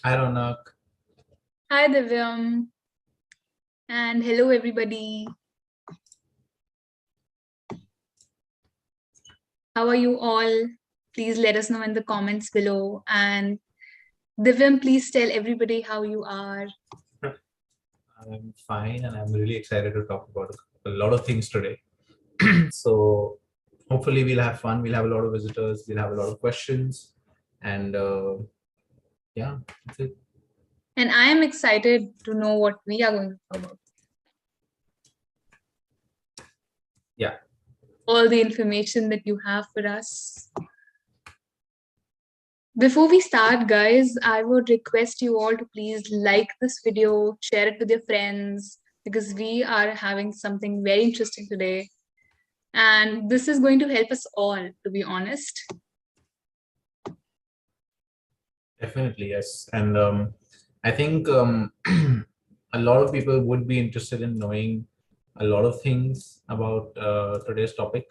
Hi, Ronak. Hi Divyam and hello everybody. How are you all? Please let us know in the comments below. And Divyam, please tell everybody how you are. I'm fine, and I'm really excited to talk about a lot of things today. So, hopefully, we'll have fun. We'll have a lot of visitors. We'll have a lot of questions, and yeah, that's it. And I am excited to know what we are going to talk about. Yeah. All the information that you have for us. Before we start, guys, I would request you all to please like this video, share it with your friends, because we are having something very interesting today. And this is going to help us all, to be honest. Definitely, yes. And I think a lot of people would be interested in knowing a lot of things about today's topic.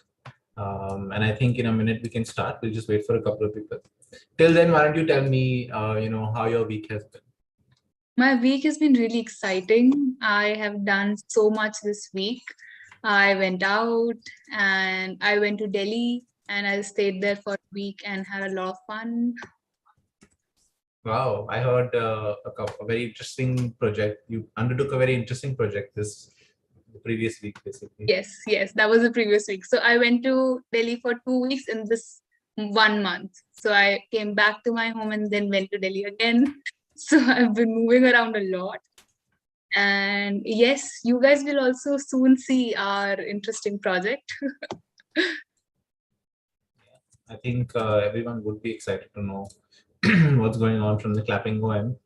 And I think in a minute we can start. We'll just wait for a couple of people. Till then, why don't you tell me, how your week has been? My week has been really exciting. I have done so much this week. I went out and I went to Delhi and I stayed there for a week and had a lot of fun. Wow, I heard a very interesting project. You undertook a very interesting project this the previous week, basically. Yes, that was the previous week. So I went to Delhi for 2 weeks in this 1 month. So I came back to my home and then went to Delhi again. So I've been moving around a lot. And yes, you guys will also soon see our interesting project. I think everyone would be excited to know what's going on from the Clapingo end.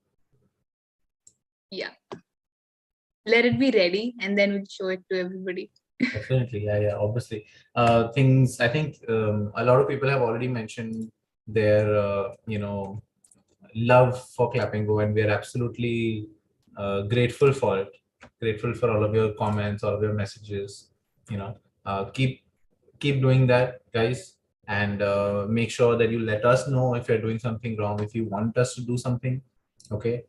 Yeah. Let it be ready and then we'll show it to everybody. Definitely, yeah, obviously. Things, I think a lot of people have already mentioned their, love for Clapingo, and we are absolutely grateful for it. Grateful for all of your comments, all of your messages. You know, keep doing that, guys, and make sure that you let us know if you're doing something wrong. If you want us to do something, okay,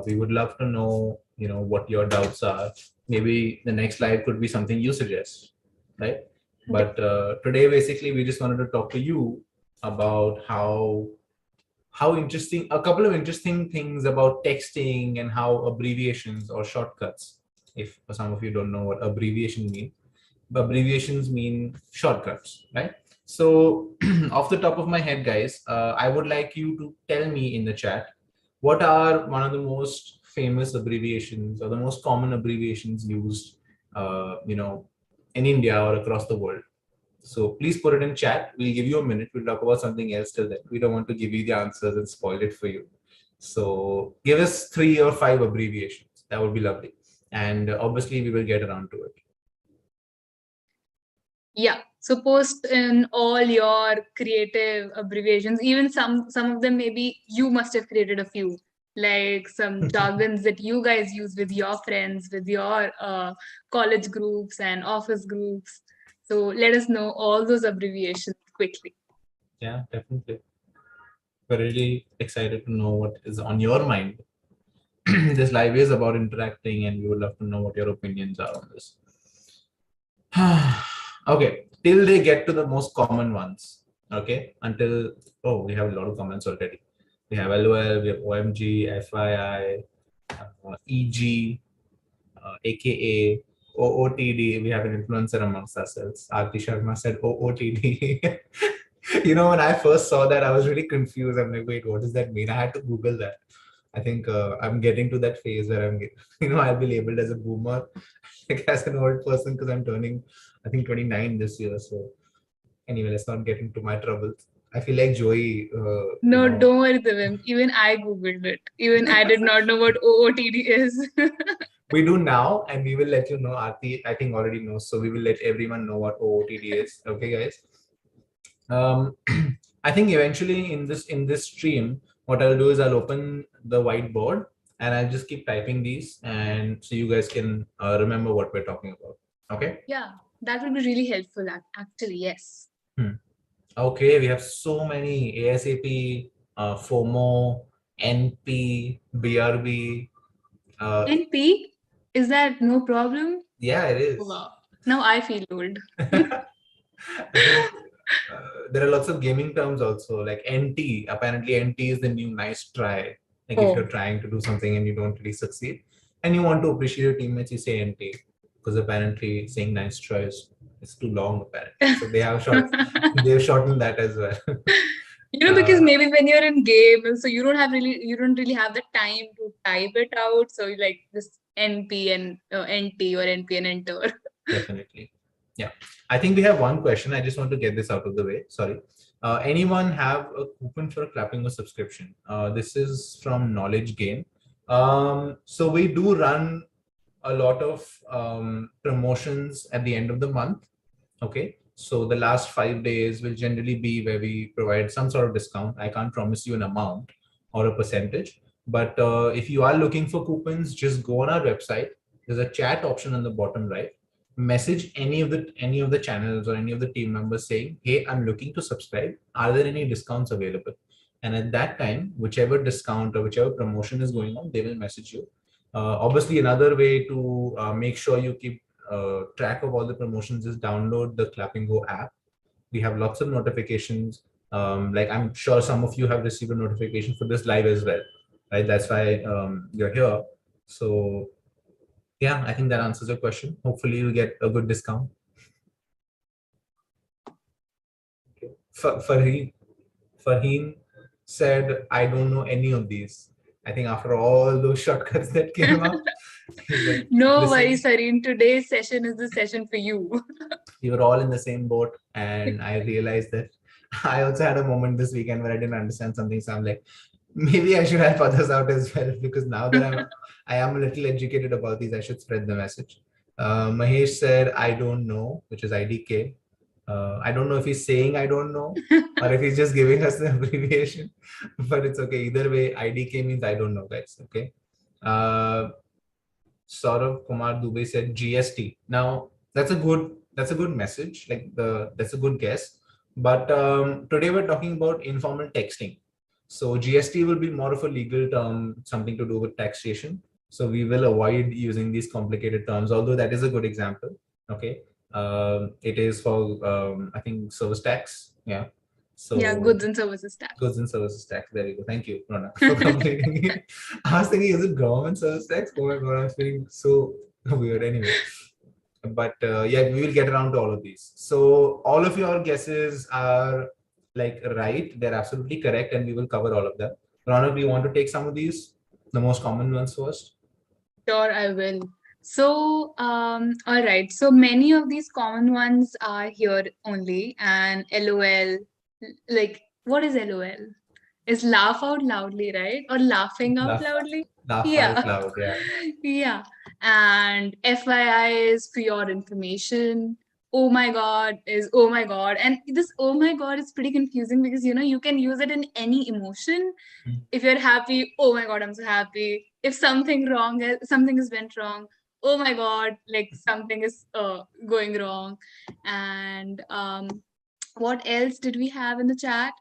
we would love to know, what your doubts are. Maybe the next live could be something you suggest, right? But today, basically, we just wanted to talk to you about how interesting, a couple of interesting things about texting and how abbreviations or shortcuts, if some of you don't know what abbreviation mean, abbreviations mean shortcuts, right? So off the top of my head, guys, I would like you to tell me in the chat, what are one of the most famous abbreviations or the most common abbreviations used, in India or across the world. So please put it in chat. We'll give you a minute. We'll talk about something else till then. We don't want to give you the answers and spoil it for you. So give us 3 or 5 abbreviations. That would be lovely. And obviously, we will get around to it. Yeah. So post in all your creative abbreviations. Even some of them maybe you must have created a few, like some jargons that you guys use with your friends, with your college groups and office groups. So let us know all those abbreviations quickly. Yeah, definitely. We're really excited to know what is on your mind. This live is about interacting, and we would love to know what your opinions are on this. Okay, till they get to the most common ones. Okay, until we have a lot of comments already. We have LOL, we have OMG, FYI, EG, AKA, OOTD. We have an influencer amongst ourselves. Aarti Sharma said OOTD. When I first saw that, I was really confused. I'm like, wait, what does that mean? I had to Google that. I think I'm getting to that phase where I'll be labeled as a boomer, like as an old person, because I'm turning, I think, 29 this year. So anyway, let's not get into my troubles. I feel like Joey, No, don't worry, Divim. Even I Googled it. Even I did not know what OOTD is. we do now, and we will let you know. Aarti, I think, already knows, so we will let everyone know what OOTD is. Okay, guys. I think eventually in this stream, what I'll do is I'll open the whiteboard and I'll just keep typing these, and so you guys can remember what we're talking about. Okay. Yeah, that would be really helpful, actually, yes. Okay, we have so many ASAP, FOMO, NP, BRB. NP, is that no problem? Yeah, it is. Wow. Now I feel old. I think there are lots of gaming terms also, like NT. Apparently, NT is the new nice try. Like if you're trying to do something and you don't really succeed, and you want to appreciate your teammates, you say NT. Because apparently, saying nice try is too long. Apparently, so they've shortened that as well. Because maybe when you're in game, so you don't really have the time to type it out. So you like this NP and NT or NP and enter. Definitely. Yeah. I think we have one question. I just want to get this out of the way. Sorry. Anyone have a coupon for a Clapingo subscription? This is from Knowledge Gain. So we do run a lot of promotions at the end of the month. Okay. So the last 5 days will generally be where we provide some sort of discount. I can't promise you an amount or a percentage, but if you are looking for coupons, just go on our website. There's a chat option on the bottom right. Message any of the channels or any of the team members saying, hey, I'm looking to subscribe. Are there any discounts available? And at that time, whichever discount or whichever promotion is going on, they will message you. Obviously, another way to make sure you keep track of all the promotions is download the Clapingo app. We have lots of notifications. Like I'm sure some of you have received a notification for this live as well, right? That's why you're here. So yeah, I think that answers your question. Hopefully you get a good discount. Okay. Farheen said, I don't know any of these. I think after all those shortcuts that came up, like, no worries, Sareen. Today's session is the session for you. We were all in the same boat, and I realized that I also had a moment this weekend where I didn't understand something. So I'm like, maybe I should help others out as well, because now that I am a little educated about these, I should spread the message. Mahesh said, I don't know, which is IDK. I don't know if he's saying I don't know or if he's just giving us the abbreviation, but it's okay. Either way, IDK means I don't know, guys. Okay. Saurav Kumar Dubey said GST. Now that's a good message. That's a good guess. But today we're talking about informal texting. So GST will be more of a legal term, something to do with taxation. So we will avoid using these complicated terms, although that is a good example. Okay. It is for I think service tax. Yeah. So yeah, goods and services tax. Goods and services tax. There you go. Thank you, Rona, for completing it. I was thinking, is it government service tax? Oh my god, I was feeling so weird. Anyway, but yeah, we will get around to all of these. So all of your guesses are like right. They're absolutely correct, and we will cover all of them. Rona, do you want to take some of these, the most common ones first? Sure, I will. So, all right. So many of these common ones are here only, and LOL. Like, what is LOL? Is laugh out loudly, right? Or laughing out loudly? Laugh Yeah. out loud, yeah. Yeah. And FYI is for your information. Oh my God is oh my God. And this oh my God is pretty confusing because, you can use it in any emotion. If you're happy, oh my God, I'm so happy. If something has went wrong, oh my God, like something is going wrong. And what else did we have in the chat?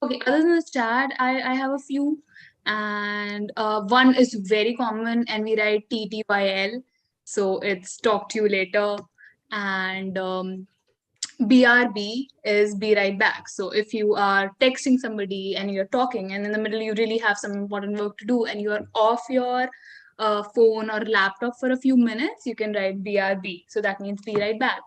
Okay, other than the chat, I have a few. And one is very common, and we write TTYL. So it's talk to you later. And BRB is be right back. So if you are texting somebody and you're talking, and in the middle you really have some important work to do, and you are off your phone or laptop for a few minutes, you can write BRB. So that means be right back.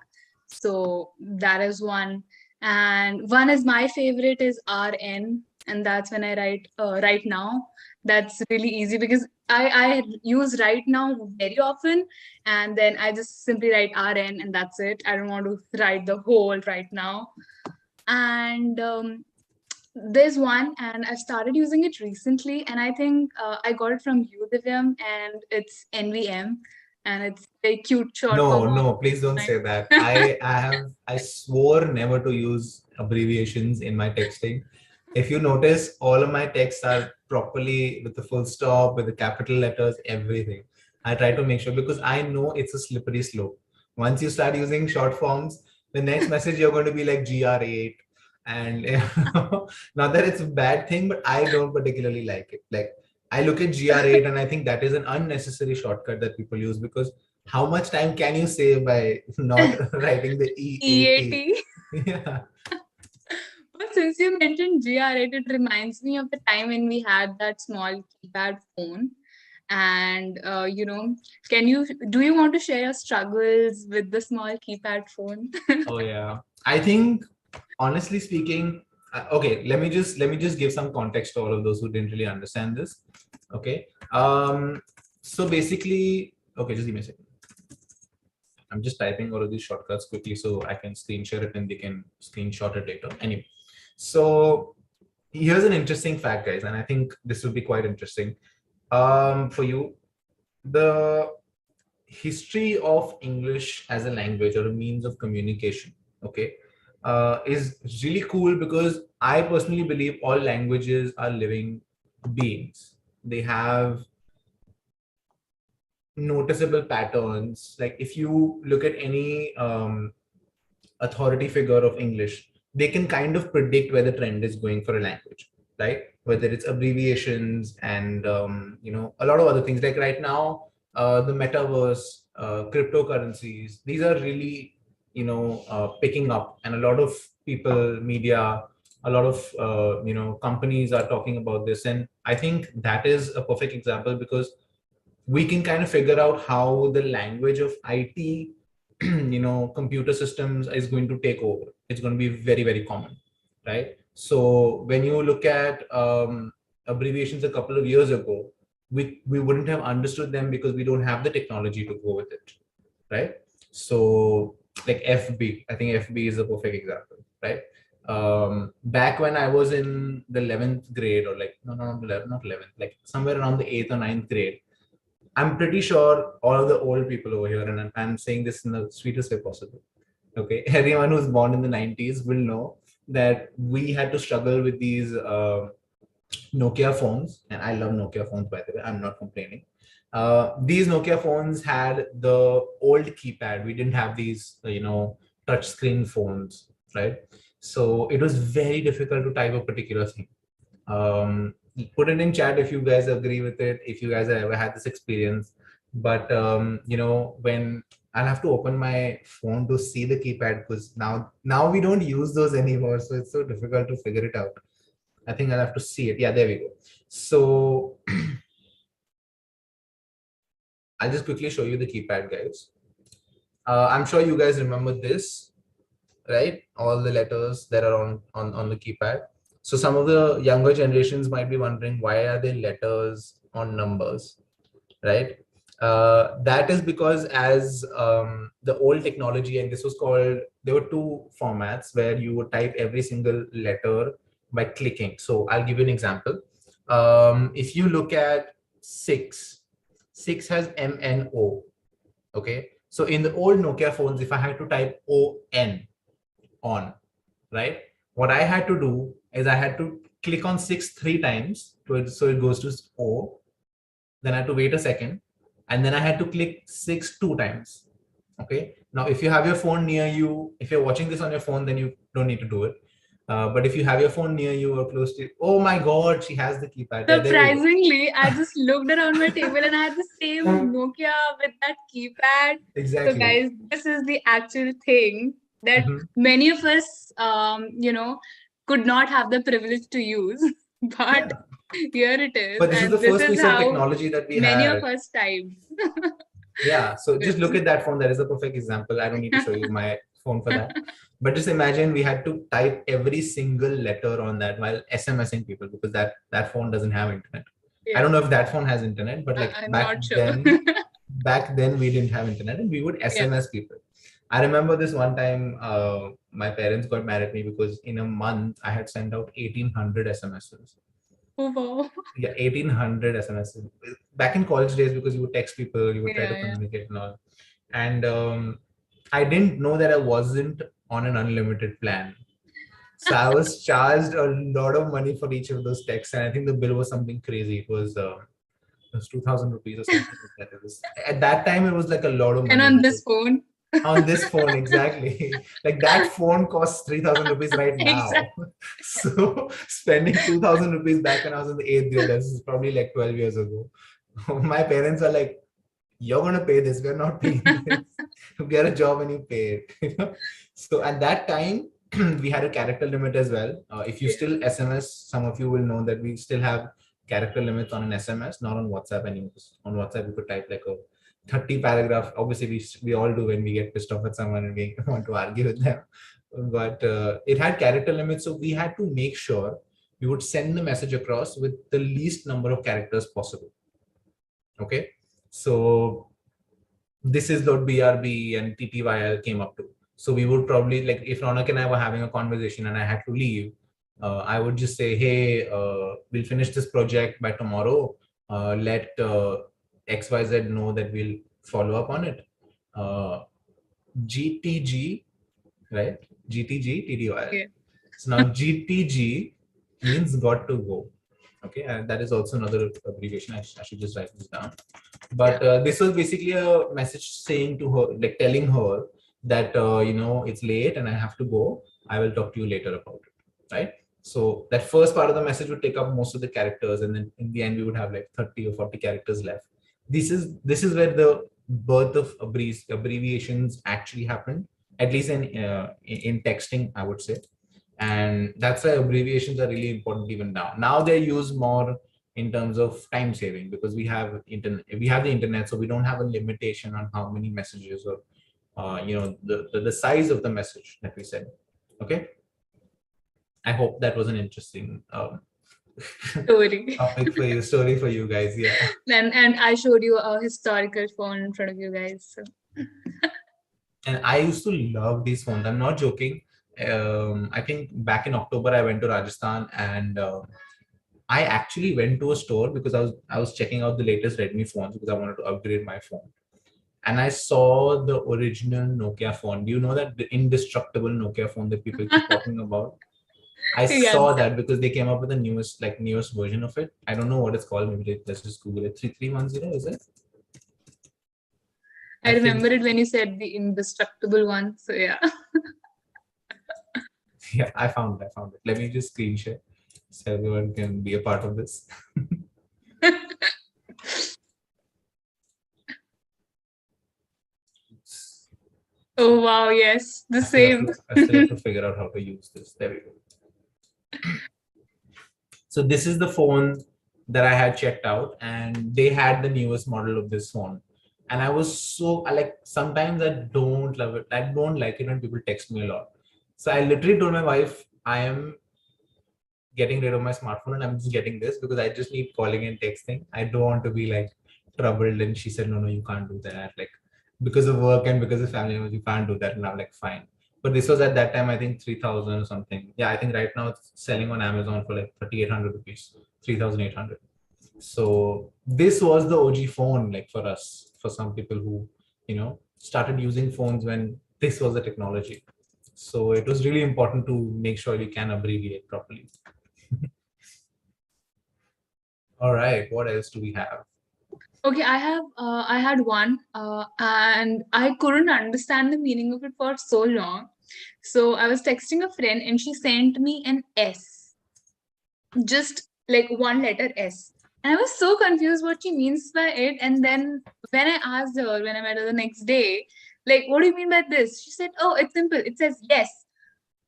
So that is one. And one is my favorite is RN, and that's when I write right now. That's really easy because I use right now very often, and then I just simply write RN and that's it. I don't want to write the whole right now. And there's one, and I started using it recently, and I think I got it from you, Divyam, and it's NVM, and it's a cute short form. No, please don't say that. I swore never to use abbreviations in my texting. If you notice, all of my texts are properly with the full stop, with the capital letters, everything. I try to make sure because I know it's a slippery slope. Once you start using short forms, the next message you're going to be like GR8 And not that it's a bad thing, but I don't particularly like it. Like I look at GR8 and I think that is an unnecessary shortcut that people use, because how much time can you save by not writing the E80? EAT. Yeah. But since you mentioned GR8, it reminds me of the time when we had that small keypad phone. And do you want to share your struggles with the small keypad phone? Oh yeah. I think honestly speaking, okay, let me just give some context to all of those who didn't really understand this. Okay. So basically, okay, just give me a second. I'm just typing all of these shortcuts quickly so I can screen share it and they can screenshot it later. Anyway, so here's an interesting fact, guys, and I think this will be quite interesting for you. The history of English as a language or a means of communication, okay, is really cool, because I personally believe all languages are living beings. They have noticeable patterns. Like if you look at any authority figure of English, they can kind of predict where the trend is going for a language, right? Whether it's abbreviations and a lot of other things. Like right now, the metaverse, cryptocurrencies, these are really picking up, and a lot of people, media, a lot of companies are talking about this, and I think that is a perfect example, because we can kind of figure out how the language of IT, computer systems is going to take over. It's going to be very, very common, right? So when you look at abbreviations a couple of years ago, we wouldn't have understood them because we don't have the technology to go with it, right? So like FB, I think FB is a perfect example, right? Back when I was in the 11th grade, or like, no, not 11th, like somewhere around the 8th or 9th grade, I'm pretty sure all of the old people over here, and I'm saying this in the sweetest way possible. Okay, everyone who's born in the 90s will know that we had to struggle with these Nokia phones, and I love Nokia phones, by the way. I'm not complaining. These Nokia phones had the old keypad. We didn't have these, touch screen phones, right? So it was very difficult to type a particular thing. Put it in chat if you guys agree with it, if you guys have ever had this experience. But when I'll have to open my phone to see the keypad, because now we don't use those anymore, so it's so difficult to figure it out. I think I'll have to see it. Yeah, there we go. So I'll just quickly show you the keypad, guys. I'm sure you guys remember this, right? All the letters that are on the keypad. So some of the younger generations might be wondering, why are there letters on numbers, right? That is because as the old technology, and this was called, there were two formats where you would type every single letter by clicking. So I'll give you an example. If you look at six has MNO, okay? So in the old Nokia phones, if I had to type on, right? What I had to do is I had to click on 6 3 times, so it goes to O. Then I had to wait a second, and then I had to click 6 2 times. Okay. Now, if you have your phone near you, if you're watching this on your phone, then you don't need to do it. But if you have your phone near you or close to you, oh my God, she has the keypad. Yeah, Surprisingly, I just looked around my table and I had the same Nokia with that keypad. Exactly. So guys, this is the actual thing that many of us, could not have the privilege to use, but here it is. But this is the first piece of technology that we many had. of us typed. Yeah, so just look at that phone. That is a perfect example. I don't need to show you my phone for that. But just imagine we had to type every single letter on that while SMSing people, because that phone doesn't have internet. Yeah. I don't know if that phone has internet, but like back then we didn't have internet, and we would SMS people. I remember this one time, my parents got mad at me because in a month I had sent out 1,800 SMSs. Oh, wow. Yeah, 1,800 SMSs back in college days, because you would text people, you would try to communicate and all. And I didn't know that I wasn't on an unlimited plan. So I was charged a lot of money for each of those texts, and I think the bill was something crazy. It was 2,000 rupees or something like that. It was, at that time, it was like a lot of money. And on this phone? On this phone, exactly. Like that phone costs 3,000 rupees right now. Exactly. So spending 2,000 rupees back when I was in the eighth grade, this is probably like 12 years ago. My parents are like, you're going to pay this. We're not paying this. You get a job and you pay it. You know? So at that time, we had a character limit as well. If you still SMS, some of you will know that we still have character limits on an SMS, not on WhatsApp anymore. On WhatsApp, you could type like a 30 paragraph. Obviously, we all do when we get pissed off at someone and we want to argue with them. But it had character limits. So we had to make sure we would send the message across with the least number of characters possible. Okay. So this is what BRB and TTYL came up to. So we would probably, like, if Ronak and I were having a conversation and I had to leave, I would just say, hey, we'll finish this project by tomorrow. Let XYZ know that we'll follow up on it. GTG, right? GTG, TTYL. Okay. So now GTG means got to go. Okay, and that is also another abbreviation. I should just write this down. But this was basically a message saying to her, like telling her that, it's late and I have to go. I will talk to you later about it, right? So that first part of the message would take up most of the characters, and then in the end we would have like 30 or 40 characters left. This is where the birth of abbreviations actually happened, at least in texting, I would say. And that's why abbreviations are really important even now. Now they're used more in terms of time saving, because we have the internet, so we don't have a limitation on how many messages or the size of the message that we send. Okay, I hope that was an interesting Story. story for you guys. Yeah. And I showed you a historical phone in front of you guys. So. And I used to love these phones. I'm not joking. I think back in October I went to Rajasthan, and I actually went to a store because I was checking out the latest Redmi phones because I wanted to upgrade my phone. And I saw the original Nokia phone. Do you know that the indestructible Nokia phone that people keep talking about? I saw that because they came up with the newest version of it. I don't know what it's called. Maybe let's just Google it. 3310, is it? I remember it when you said the indestructible one. So yeah. Yeah, I found it. Let me just screen share so everyone can be a part of this. Oh wow, yes, the same. I still have to figure out how to use this. There we go. So this is the phone that I had checked out, and they had the newest model of this phone. And I was sometimes I don't love it. I don't like it when people text me a lot. So I literally told my wife, I am getting rid of my smartphone and I'm just getting this because I just need calling and texting. I don't want to be like troubled. And she said, no, you can't do that. Like, because of work and because of family, you can't do that. And I'm like, fine. But this was at that time, I think 3,000 or something. Yeah, I think right now it's selling on Amazon for like 3,800 rupees, 3,800. So this was the OG phone, like for us, for some people who, started using phones when this was the technology. So it was really important to make sure you can abbreviate properly. All right, what else do we have? Okay, I had one, and I couldn't understand the meaning of it for so long. So I was texting a friend, and she sent me an S, just like one letter S. And I was so confused what she means by it. And then when I asked her, when I met her the next day, like, what do you mean by this? She said, oh, it's simple. It says yes.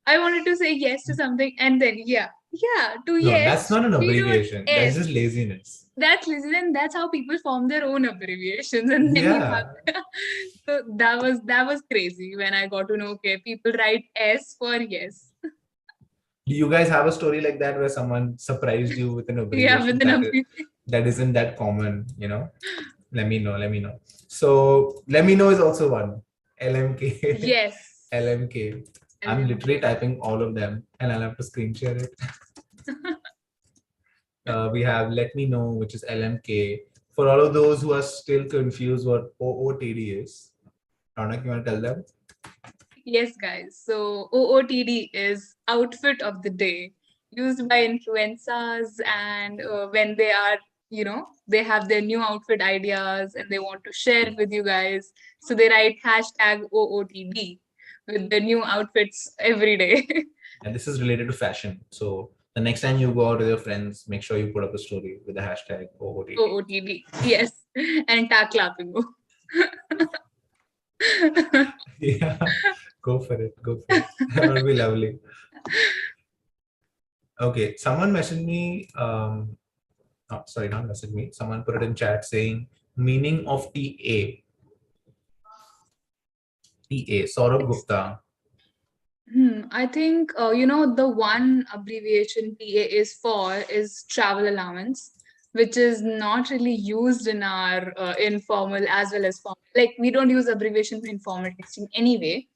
I wanted to say yes to something, and then to No, yes. that's not an abbreviation. That's just laziness. That's lazy, and that's how people form their own abbreviations. And then so that was crazy when I got to know, okay, people write S for yes. Do you guys have a story like that where someone surprised you with an abbreviation that isn't that common? Let me know. So let me know is also one. LMK. Yes. LMK. I'm literally typing all of them and I'll have to screen share it. We have let me know, which is LMK. For all of those who are still confused what OOTD is, Ronak, you want to tell them? Yes, guys. So OOTD is outfit of the day, used by influencers, and when they are they have their new outfit ideas and they want to share it with you guys. So they write hashtag OOTD with the new outfits every day. And this is related to fashion. So the next time you go out with your friends, make sure you put up a story with the hashtag OOTD. OOTD, yes, and tag Clapingo. Yeah, go for it. Go for it. That would be lovely. Okay, someone messaged me. Oh, sorry, not messaged me. Someone put it in chat saying meaning of TA. TA. Saurabh Gupta. I think the one abbreviation TA is travel allowance, which is not really used in our informal as well as formal. Like we don't use abbreviation for informal texting anyway,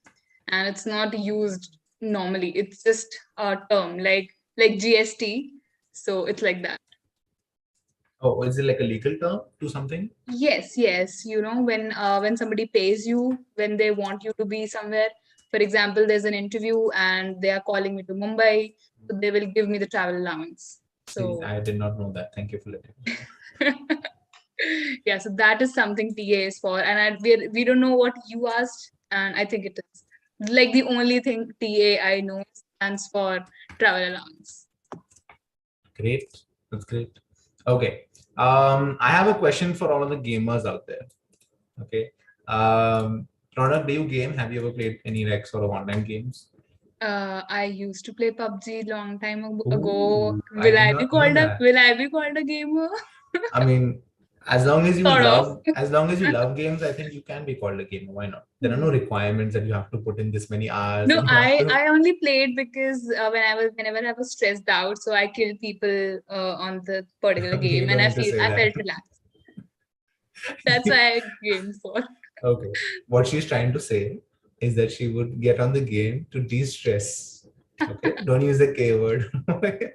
and it's not used normally. It's just a term like GST. So it's like that. Oh, is it like a legal term to something? Yes, yes. When somebody pays you, when they want you to be somewhere. For example, there's an interview and they are calling me to Mumbai, so they will give me the travel allowance. See, So I did not know that. Thank you for letting me know. yeah, so that is something TA is for, and we don't know what you asked, and I think it is like the only thing TA I know stands for travel allowance. Great. That's great. Okay. I have a question for all of the gamers out there. Okay. Ronak, do you game? Have you ever played any Rex or online games? I used to play PUBG long time ago. Ooh, I Will did I be not know called a that. Will I be called a gamer? I mean, as long as you Sort of. love, as long as you love games, I think you can be called a gamer. Why not? There are no requirements that you have to put in this many hours No, and you have I to. I only played because whenever I was stressed out, so I killed people on the particular Okay, you game, and don't need to say I that. felt relaxed. That's why I gamed for. Okay. What she's trying to say is that she would get on the game to de-stress. Okay. Don't use the K word. Okay.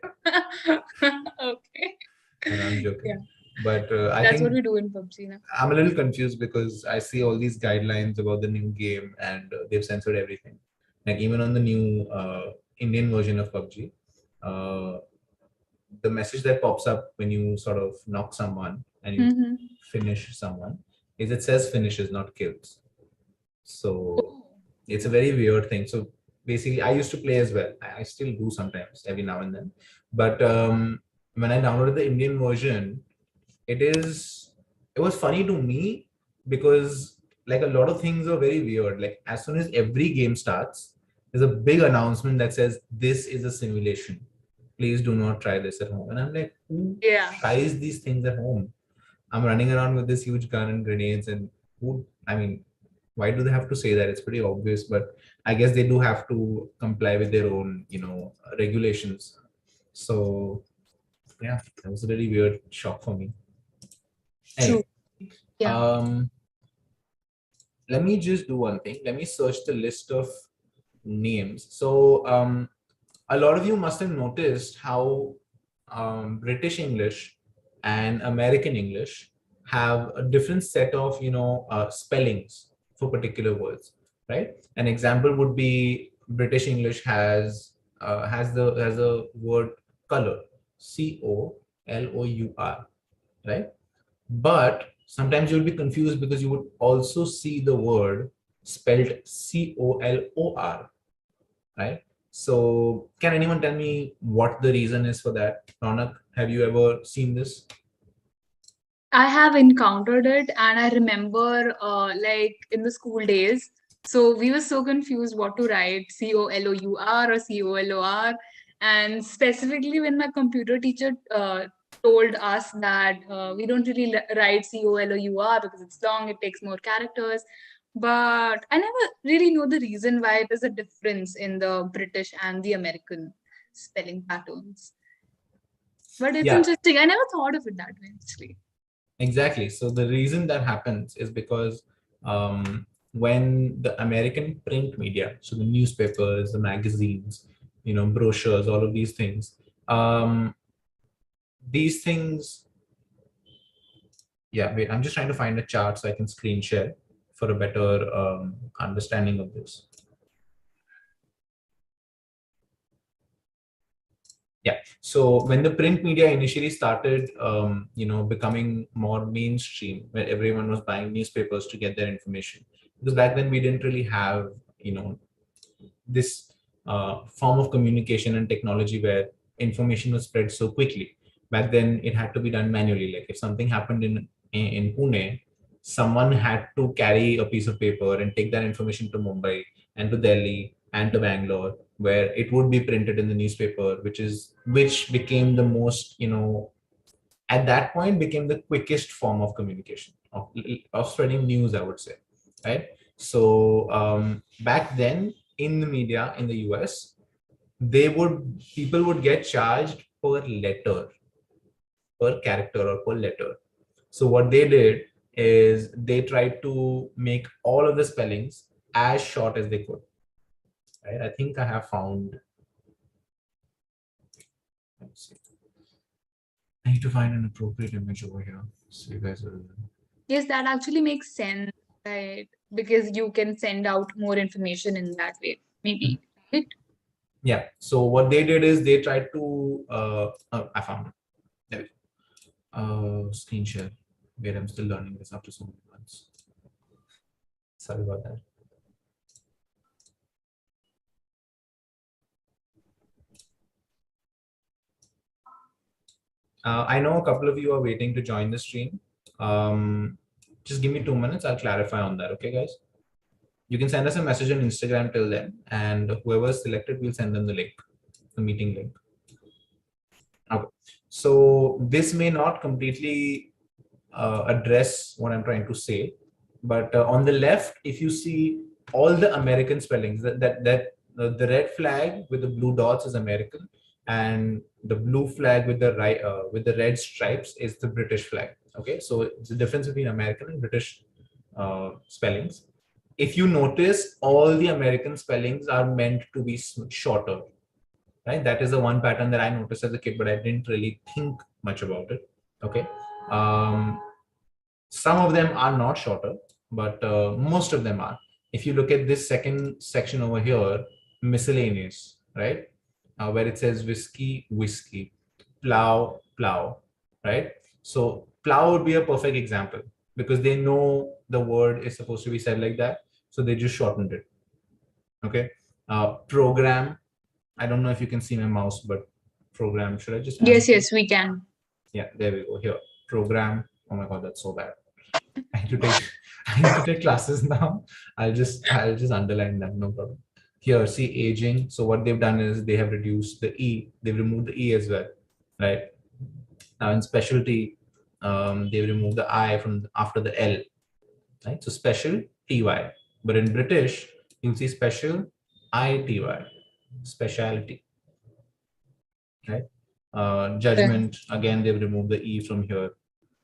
And I'm Yeah, joking. But I that's what think we do in PUBG now. I'm a little confused because I see all these guidelines about the new game and they've censored everything. Like even on the new Indian version of PUBG, uh, the message that pops up when you sort of knock someone and you Mm-hmm. finish someone is it says finishes, not kills. So Oh. it's a very weird thing. So basically, I used to play as well. I still do sometimes, every now and then. But when I downloaded the Indian version, it was funny to me because like a lot of things are very weird. Like as soon as every game starts, there's a big announcement that says this is a simulation. Please do not try this at home. And I'm like, who Yeah. tries these things at home? I'm running around with this huge gun and grenades, and who? I mean, why do they have to say that? It's pretty obvious, but I guess they do have to comply with their own, regulations. So yeah, that was a really weird shock for me. True. Anyway, Yeah. um, let me just do one thing. Let me search the list of names. So a lot of you must have noticed how British English and American English have a different set of spellings for particular words, right? An example would be British English has a word color, COLOUR, right? But sometimes you'll be confused because you would also see the word spelled COLOR, right? So can anyone tell me what the reason is for that? Ronak, have you ever seen this? I have encountered it, and I remember, like in the school days. So we were so confused what to write, COLOUR or COLOR, and specifically when my computer teacher told us that we don't really write COLOUR because it's long, it takes more characters. But I never really know the reason why there's a difference in the British and the American spelling patterns. But it's Yeah, interesting. I never thought of it that way, actually. exactly. So the reason that happens is because when the American print media, so the newspapers, the magazines, brochures, all of um, these things, yeah, wait, I'm just trying to find a chart so I can screen share for a better understanding of this. Yeah. So when the print media initially started, becoming more mainstream, where everyone was buying newspapers to get their information, because back then we didn't really have, this form of communication and technology where information was spread so quickly. Back then, it had to be done manually. Like if something happened in Pune, someone had to carry a piece of paper and take that information to Mumbai and to Delhi and to Bangalore, where it would be printed in the newspaper, which became the most, at that point became the quickest form of communication of spreading news, I would say, right? So back then in the media in the US, people would get charged per letter, per character, or per letter. So what they did is they tried to make all of the spellings as short as they could. Right? I think I have found. Let's see. I need to find an appropriate image over here, so you guys will. Yes, that actually makes sense, right? Because you can send out more information in that way, maybe, right? Yeah. So what they did is they tried to. I found it. There we go. Screen share. Where I'm still learning this after so many months. Sorry about that. I know a couple of you are waiting to join the stream. Just give me 2 minutes. I'll clarify on that. Okay, guys. You can send us a message on Instagram till then, and whoever is selected, we'll send them the link, the meeting link. Okay. So this may not completely address what I'm trying to say, but on the left, if you see all the American spellings, the red flag with the blue dots is American, and the blue flag with the red stripes is the British flag. Okay, so it's the difference between American and British spellings. If you notice, all the American spellings are meant to be shorter, right? That is the one pattern that I noticed as a kid, but I didn't really think much about it. Okay. Some of them are not shorter, but most of them are. If you look at this second section over here, miscellaneous, right? Where it says whiskey, whiskey, plow, plow, right? So plow would be a perfect example because they know the word is supposed to be said like that. So they just shortened it. Okay. Program. I don't know if you can see my mouse, but program. Should I just? Yes, yes, we can. Yeah, there we go. Here, program. Oh my God, that's so bad. I need to take I need to take classes now. I'll just underline that, no problem. Here, see aging. So what they've done is they have reduced the E, they've removed the E as well, right? Now in specialty, they've removed the I from after the L, right? So special TY. But in British, you'll see special ITY, specialty, right? Judgment, again, they've removed the E from here,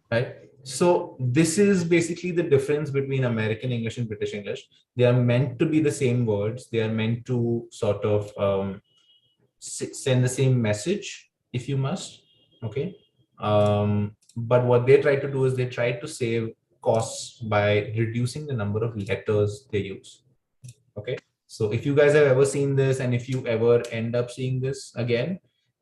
right? So this is basically the difference between American English and British English. They are meant to be the same words. They are meant to sort of send the same message, if you must. Okay. But what they try to do is they try to save costs by reducing the number of letters they use. Okay. So if you guys have ever seen this, and if you ever end up seeing this again,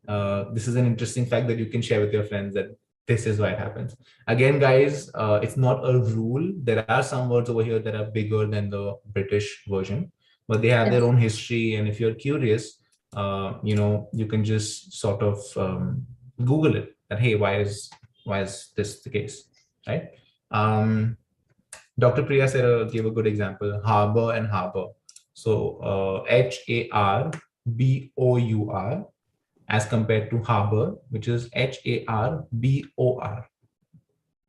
this is an interesting fact that you can share with your friends, that this is why it happens. Again, guys, it's not a rule. There are some words over here that are bigger than the British version, but they have their own history. And if you're curious, you can just sort of Google it. That hey, why is this the case, right? Dr. Priya said, gave a good example: harbor and harbor. So HARBOUR as compared to harbor, which is HARBOR.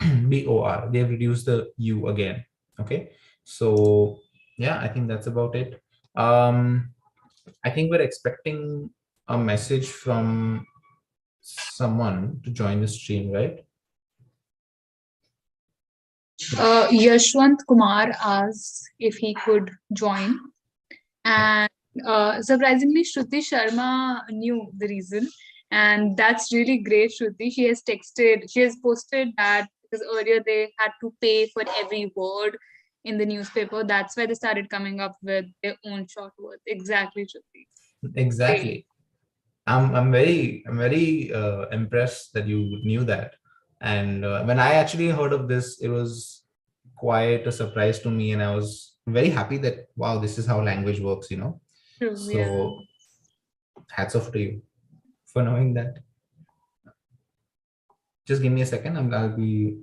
BOR. They've reduced the U again. Okay. So yeah, I think that's about it. I think we're expecting a message from someone to join the stream, right? Yashwant Kumar asked if he could join, and surprisingly, Shruti Sharma knew the reason, and that's really great. Shruti, she has posted that because earlier they had to pay for every word in the newspaper. That's why they started coming up with their own short words. Exactly, Shruti. Exactly. I'm very impressed that you knew that. And when I actually heard of this, it was quite a surprise to me, and I was very happy that wow, this is how language works, you know. True, yeah. So hats off to you for knowing that. Just give me a second. I'll be.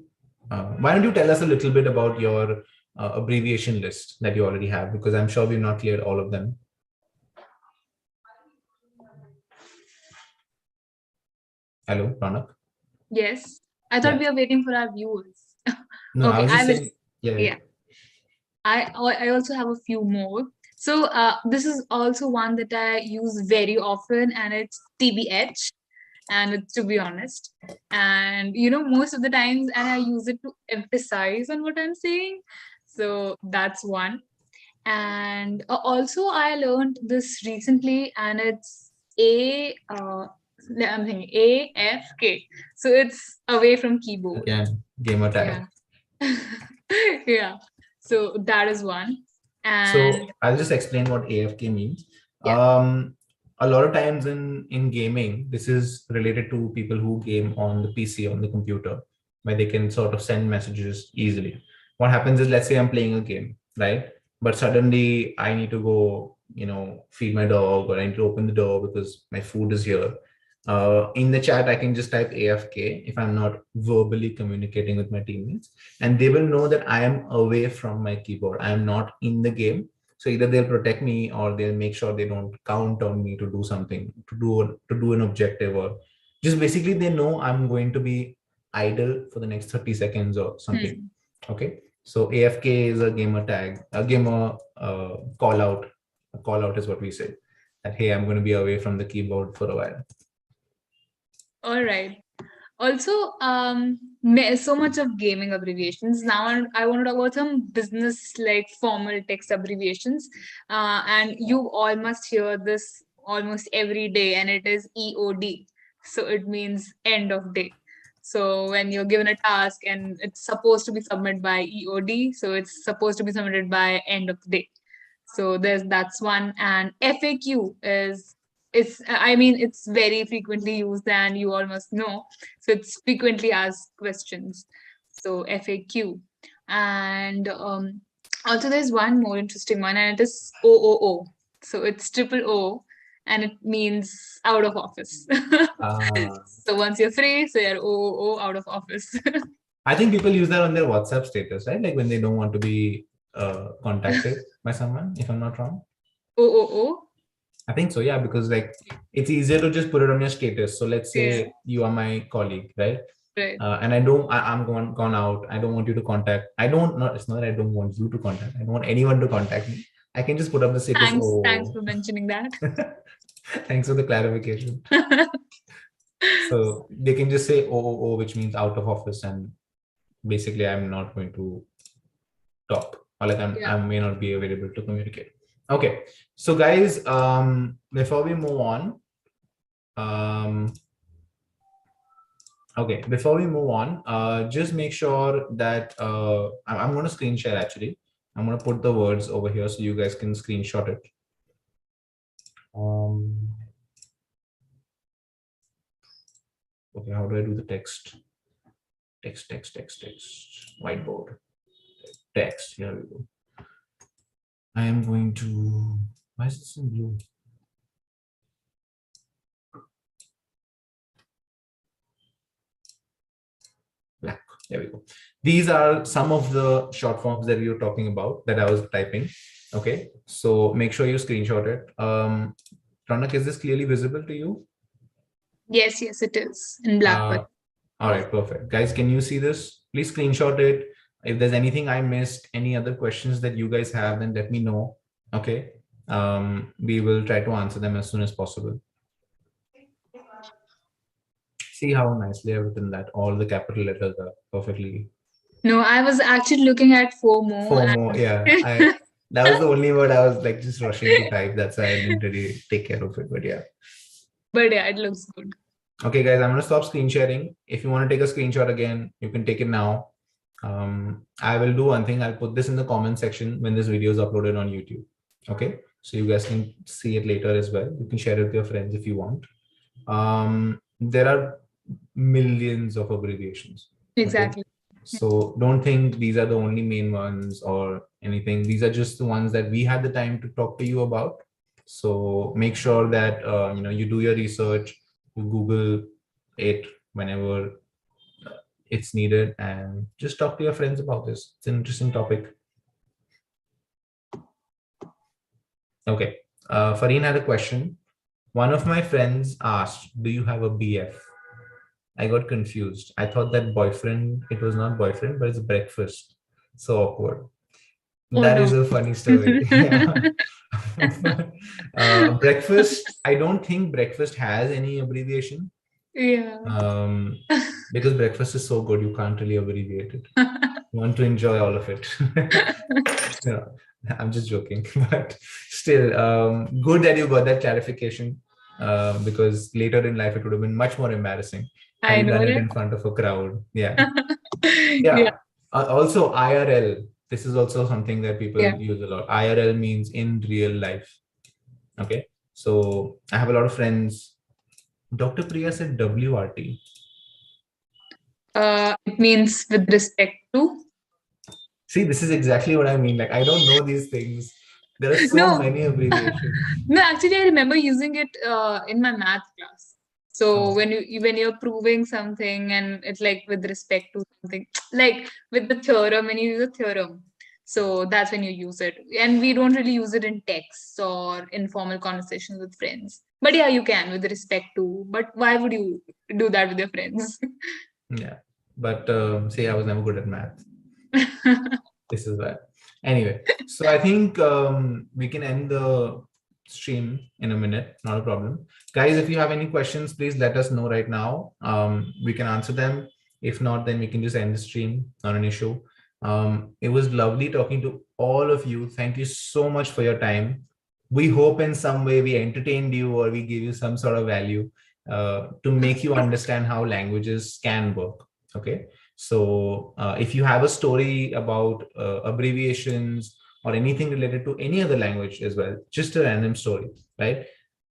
Why don't you tell us a little bit about your abbreviation list that you already have, because I'm sure we've not cleared all of them. Hello, Pranak. Yes. I thought Yeah. we are waiting for our viewers. No, I Okay, was I just will. saying. Yeah. Yeah. I also have a few more. So this is also one that I use very often, and it's TBH. And it's, to be honest, and most of the times, and I use it to emphasize on what I'm saying. So that's one. And also I learned this recently, and it's I'm thinking AFK. So it's away from keyboard. Again, gamer tag. Yeah. Yeah. So that is one. So And I'll just explain what AFK means. yeah. A lot of times in gaming, this is related to people who game on the PC, on the computer, where they can sort of send messages easily. What happens is, let's say I'm playing a game, right? But suddenly I need to go, feed my dog, or I need to open the door because my food is here. In the chat, I can just type AFK if I'm not verbally communicating with my teammates, and they will know that I am away from my keyboard. I am not in the game. So either they'll protect me, or they'll make sure they don't count on me to do something, to do an objective, or just basically they know I'm going to be idle for the next 30 seconds or something. Hmm. Okay. So AFK is a gamer tag, a gamer call out. A call out is what we say, that hey, I'm going to be away from the keyboard for a while. All right. Also, so much of gaming abbreviations. Now I want to talk about some business, like formal text abbreviations. And you all must hear this almost every day, and it is EOD. So it means end of day. So when you're given a task and it's supposed to be submitted by EOD, so it's supposed to be submitted by end of the day. So that's one. And FAQ is, it's very frequently used, and you all must know. So it's frequently asked questions. So FAQ. And also there's one more interesting one, and it is OOO. So it's triple O, and it means out of office. So once you're free, so you're OOO, out of office. I think people use that on their WhatsApp status, right? Like when they don't want to be contacted by someone, if I'm not wrong. OOO. I think so, yeah, because like it's easier to just put it on your status. So let's say Yeah. you are my colleague, right? Right. And I'm gone out. I don't want you to contact. It's not that I don't want you to contact. I don't want anyone to contact me. I can just put up the status. Thanks for mentioning that. Thanks for the clarification. So they can just say OOO, which means out of office, and basically I'm not going to talk, or like I may not be available to communicate. Okay, so guys, before we move on, just make sure that I'm going to screen share. Actually, I'm going to put the words over here so you guys can screenshot it. Okay, how do I do the text? Text. Whiteboard. Text. Here we go. I am going to. Why is this in blue? Black. There we go. These are some of the short forms that we were talking about that I was typing. Okay, so make sure you screenshot it. Pranak, is this clearly visible to you? Yes, it is in black. All right, perfect. Guys, can you see this? Please screenshot it. If there's anything I missed, any other questions that you guys have, then let me know. Okay. We will try to answer them as soon as possible. See how nicely I've written that. All the capital letters are perfectly. No, I was actually looking at FOMO. FOMO, yeah. That was the only word I was like just rushing to type. That's why I didn't really take care of it. But yeah. But yeah, it looks good. Okay, guys, I'm going to stop screen sharing. If you want to take a screenshot again, you can take it now. I will do one thing. I'll put this in the comment section when this video is uploaded on YouTube. Okay, so you guys can see it later as well. You can share it with your friends if you want. there are millions of abbreviations. Okay? Exactly. So don't think these are the only main ones or anything. These are just the ones that we had the time to talk to you about. So make sure that you do your research, you Google it whenever it's needed, and just talk to your friends about this. It's an interesting topic. Okay, Fareen had a question. One of my friends asked, "Do you have a BF?" I got confused. I thought that boyfriend, it was not boyfriend, but it's breakfast. So awkward. Oh, That no. is a funny story. Yeah. Breakfast, I don't think breakfast has any abbreviation. Yeah. Because breakfast is so good, you can't really abbreviate it. You want to enjoy all of it. Yeah, I'm just joking, but still, good that you got that clarification. Because later in life, it would have been much more embarrassing had I you know, done it right? in front of a crowd. Yeah. Yeah. Yeah. Also, IRL. This is also something that people Yeah. use a lot. IRL means in real life. Okay. So I have a lot of friends. Dr. Priya said WRT. It means with respect to. See, this is exactly what I mean. Like, I don't know these things. There are so No. many abbreviations. No, actually, I remember using it in my math class. So Oh. when you're proving something and it's like with respect to something, like with the theorem, when you use a theorem, so that's when you use it. And we don't really use it in texts or informal conversations with friends. But yeah, you can with respect to. But why would you do that with your friends? Yeah. But see, I was never good at math. This is why. Anyway, so I think we can end the stream in a minute. Not a problem. Guys, if you have any questions, please let us know right now. We can answer them. If not, then we can just end the stream. Not an issue. It was lovely talking to all of you. Thank you so much for your time. We hope in some way we entertained you or we gave you some sort of value to make you understand how languages can work. Okay. So if you have a story about abbreviations or anything related to any other language as well, just a random story, right?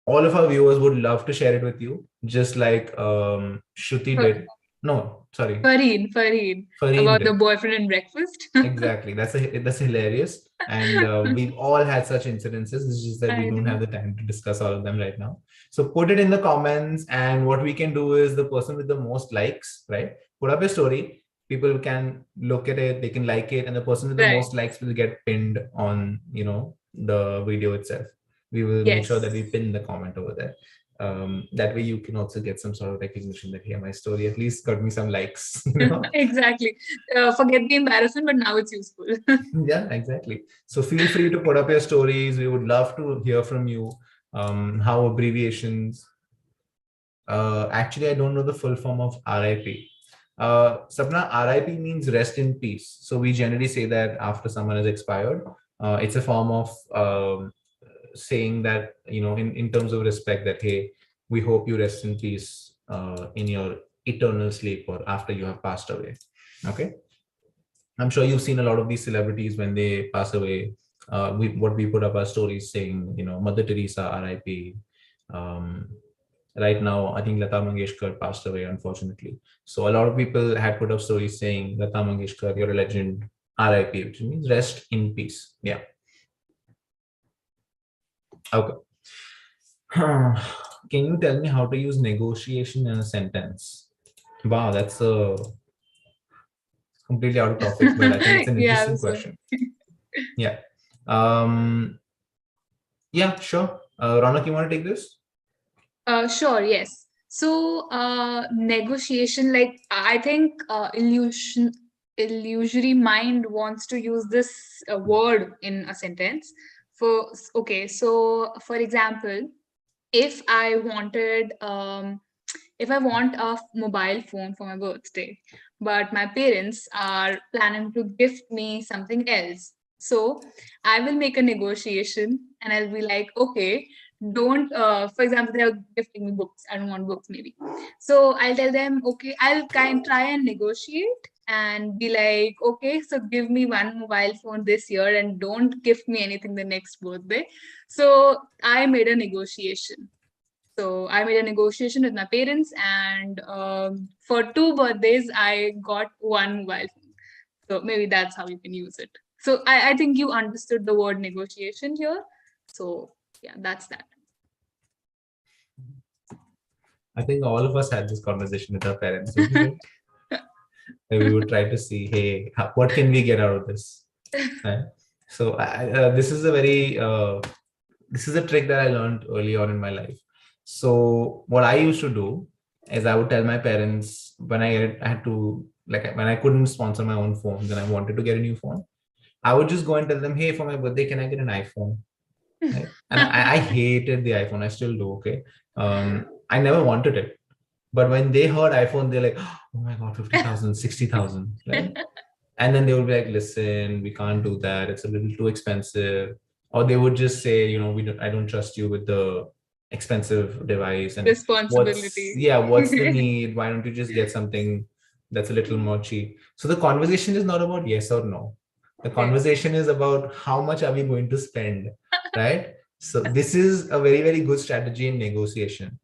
All of our viewers would love to share it with you, just like Shruti did. No, sorry, Fareen, Fareen about the did. boyfriend and breakfast. Exactly. That's hilarious. And we've all had such incidences. It's just that we I don't know. have the time to discuss all of them right now. So put it in the comments. And what we can do is the person with the most likes, right? Put up a story. People can look at it, they can like it, and the person with the Right. most likes will get pinned on, the video itself. We will make sure that Yes. we pin the comment over there. That way you can also get some sort of recognition that, hey, my story at least got me some likes. Exactly. Forget the embarrassment, but now it's useful. Yeah, exactly. So feel free to put up your stories. We would love to hear from you. How abbreviations. Actually, I don't know the full form of RIP. Sapna, RIP means rest in peace. So we generally say that after someone has expired. It's a form of saying that, in terms of respect, that, hey, we hope you rest in peace in your eternal sleep or after you have passed away. Okay. I'm sure you've seen a lot of these celebrities when they pass away. We put up our stories saying, Mother Teresa, RIP. Um, right now, I think Lata Mangeshkar passed away, unfortunately. So a lot of people had put up stories saying, Lata Mangeshkar, you're a legend, RIP, which means rest in peace. Yeah. Okay. Can you tell me how to use negotiation in a sentence? Wow, that's completely out of topic, but I think it's an Yeah, interesting this one. question. Yeah. Yeah, sure. Ronak, you want to take this? Sure, yes. So, negotiation, like I think illusory mind wants to use this word in a sentence. Okay, so for example, if I wanted, if I want a mobile phone for my birthday, but my parents are planning to gift me something else. So I will make a negotiation and I'll be like, okay, don't, for example, they're gifting me books. I don't want books, maybe. So I'll tell them, okay, I'll try and negotiate and be like, okay, so give me one mobile phone this year and don't gift me anything the next birthday. So I made a negotiation. So I made a negotiation with my parents, and for 2 birthdays, I got one mobile phone. So maybe that's how you can use it. So I think you understood the word negotiation here. So yeah, that's that. I think all of us had this conversation with our parents. Where we would try to see, hey, what can we get out of this? Right? So this is a very this is a trick that I learned early on in my life. So what I used to do is I would tell my parents when I had to, like, when I couldn't sponsor my own phone, then I wanted to get a new phone. I would just go and tell them, hey, for my birthday, can I get an iPhone? Right? And I hated the iPhone. I still do. Okay. I never wanted it. But when they heard iPhone, they're like, oh my God, 50,000, 60,000. Right. And then they would be like, listen, we can't do that. It's a little too expensive. Or they would just say, you know, I don't trust you with the expensive device. And Responsibility. what's the need? Why don't you just get something that's a little more cheap? So the conversation is not about yes or no. The conversation is about how much are we going to spend, right? So this is a very, very good strategy in negotiation.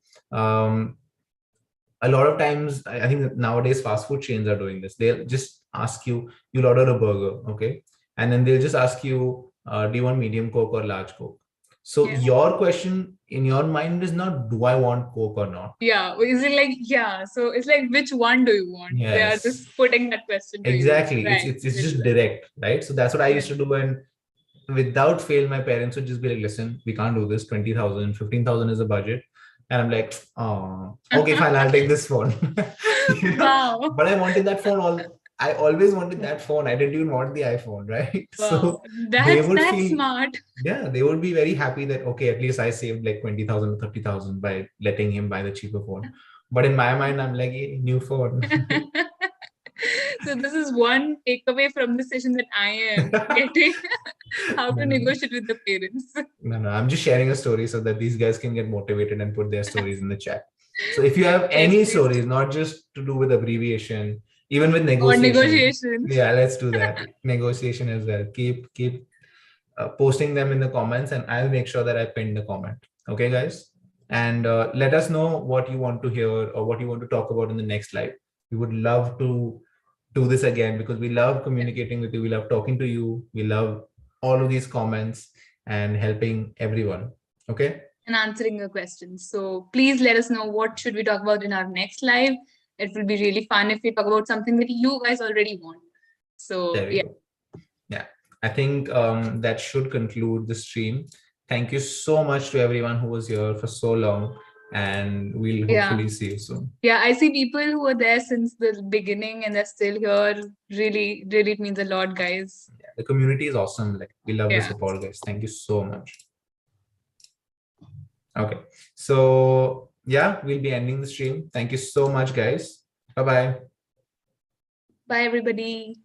A lot of times, I think that nowadays fast food chains are doing this. They'll just ask you, you'll order a burger, okay? And then they'll just ask you, do you want medium Coke or large Coke? So your question in your mind is not, do I want Coke or not? Yeah. Is it like, yeah. So it's like, which one do you want? Yes. They are just putting that question to exactly. you. Right. It's just direct, right? So that's what I used to do. And without fail, my parents would just be like, listen, we can't do this. 20,000, 15,000 is a budget. And I'm like, oh, okay, fine, I'll take this phone. You know? Wow. But I wanted that phone. I always wanted that phone. I didn't even want the iPhone, right? Wow. So that's smart. Yeah, they would be very happy that, okay, at least I saved like 20,000 or 30,000 by letting him buy the cheaper phone. But in my mind, I'm like, hey, new phone. So this is one takeaway from the session that I am getting. How to negotiate with the parents. No, I'm just sharing a story so that these guys can get motivated and put their stories in the chat. So if you have any stories, not just to do with abbreviation, even with negotiation. Yeah, let's do that. Negotiation as well. Keep posting them in the comments, and I'll make sure that I pin the comment. Okay, guys? And let us know what you want to hear or what you want to talk about in the next live. We would love to do this again because we love communicating with you. We love talking to you. We love all of these comments and helping everyone. Okay. And answering your questions. So please let us know what should we talk about in our next live. It will be really fun if we talk about something that you guys already want. So yeah, I think that should conclude the stream. Thank you so much to everyone who was here for so long, and we'll hopefully see you soon. Yeah, I see people who were there since the beginning and they're still here. Really, really, it means a lot, guys. Yeah, the community is awesome. Like, we love the support, guys. Thank you so much. Okay, so yeah, we'll be ending the stream. Thank you so much, guys. Bye-bye. Bye, everybody.